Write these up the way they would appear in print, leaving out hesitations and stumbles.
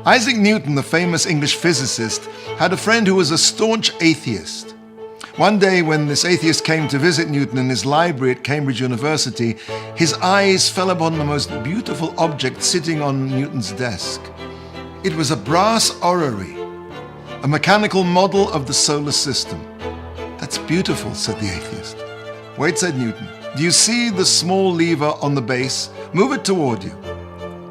Isaac Newton, the famous English physicist, had a friend who was a staunch atheist. One day when this atheist came to visit Newton in his library at Cambridge University, his eyes fell upon the most beautiful object sitting on Newton's desk. It was a brass orrery, a mechanical model of the solar system. "That's beautiful," said the atheist. "Wait," said Newton. "Do you see the small lever on the base? Move it toward you."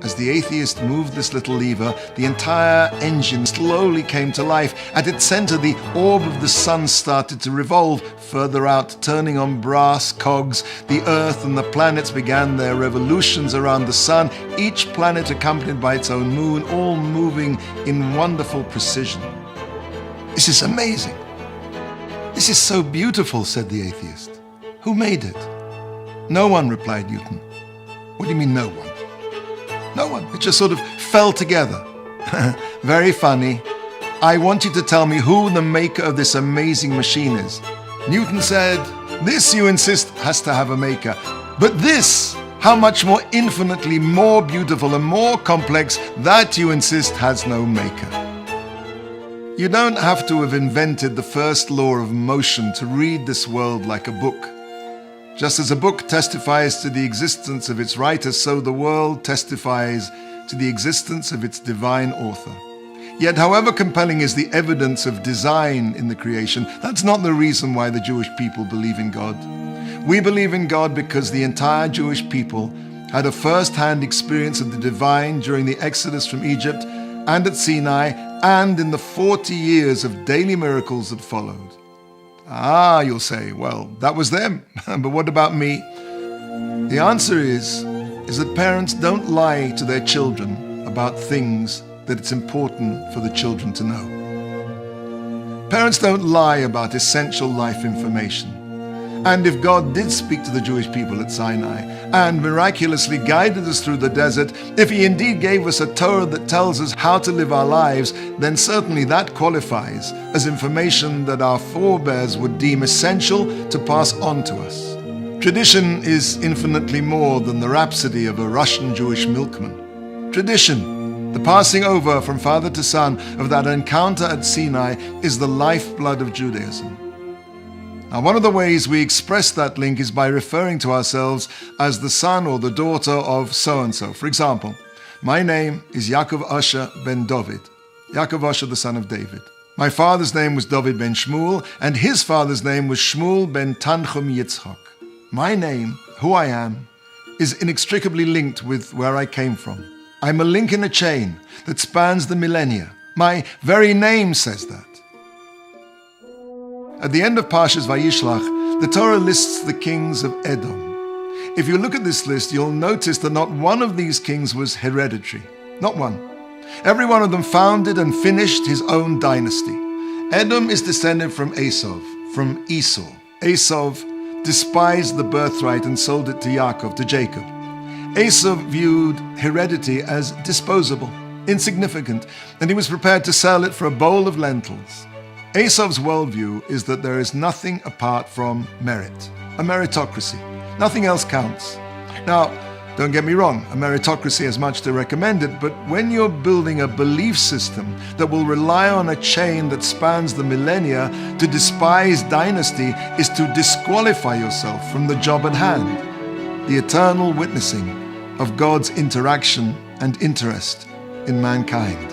As the atheist moved this little lever, the entire engine slowly came to life. At its center, the orb of the sun started to revolve. Further out, turning on brass cogs, the Earth and the planets began their revolutions around the sun, each planet accompanied by its own moon, all moving in wonderful precision. "This is amazing. This is so beautiful," said the atheist. "Who made it?" "No one," replied Newton. "What do you mean, no one?" "No one. It just sort of fell together." "Very funny. I want you to tell me who the maker of this amazing machine is." Newton said, "This, you insist, has to have a maker. But this, how much more infinitely more beautiful and more complex, that, you insist, has no maker." You don't have to have invented the first law of motion to read this world like a book. Just as a book testifies to the existence of its writer, so the world testifies to the existence of its divine author. Yet, however compelling is the evidence of design in the creation, that's not the reason why the Jewish people believe in God. We believe in God because the entire Jewish people had a first-hand experience of the divine during the Exodus from Egypt and at Sinai, and in the 40 years of daily miracles that followed. "Ah," you'll say, "well, that was them, but what about me?" The answer is that parents don't lie to their children about things that it's important for the children to know. Parents don't lie about essential life information. And if God did speak to the Jewish people at Sinai and miraculously guided us through the desert, if He indeed gave us a Torah that tells us how to live our lives, then certainly that qualifies as information that our forebears would deem essential to pass on to us. Tradition is infinitely more than the rhapsody of a Russian Jewish milkman. Tradition, the passing over from father to son of that encounter at Sinai, is the lifeblood of Judaism. Now, one of the ways we express that link is by referring to ourselves as the son or the daughter of so-and-so. For example, my name is Yaakov Asher ben David, Yaakov Asher, the son of David. My father's name was David ben Shmuel, and his father's name was Shmuel ben Tanchum Yitzchak. My name, who I am, is inextricably linked with where I came from. I'm a link in a chain that spans the millennia. My very name says that. At the end of Parshat Vayishlach, the Torah lists the kings of Edom. If you look at this list, you'll notice that not one of these kings was hereditary. Not one. Every one of them founded and finished his own dynasty. Edom is descended from Esau. Esau despised the birthright and sold it to Yaakov, to Jacob. Esau viewed heredity as disposable, insignificant, and he was prepared to sell it for a bowl of lentils. Esau's worldview is that there is nothing apart from merit, a meritocracy. Nothing else counts. Now, don't get me wrong, a meritocracy has much to recommend it, but when you're building a belief system that will rely on a chain that spans the millennia, to despise dynasty is to disqualify yourself from the job at hand, the eternal witnessing of God's interaction and interest in mankind.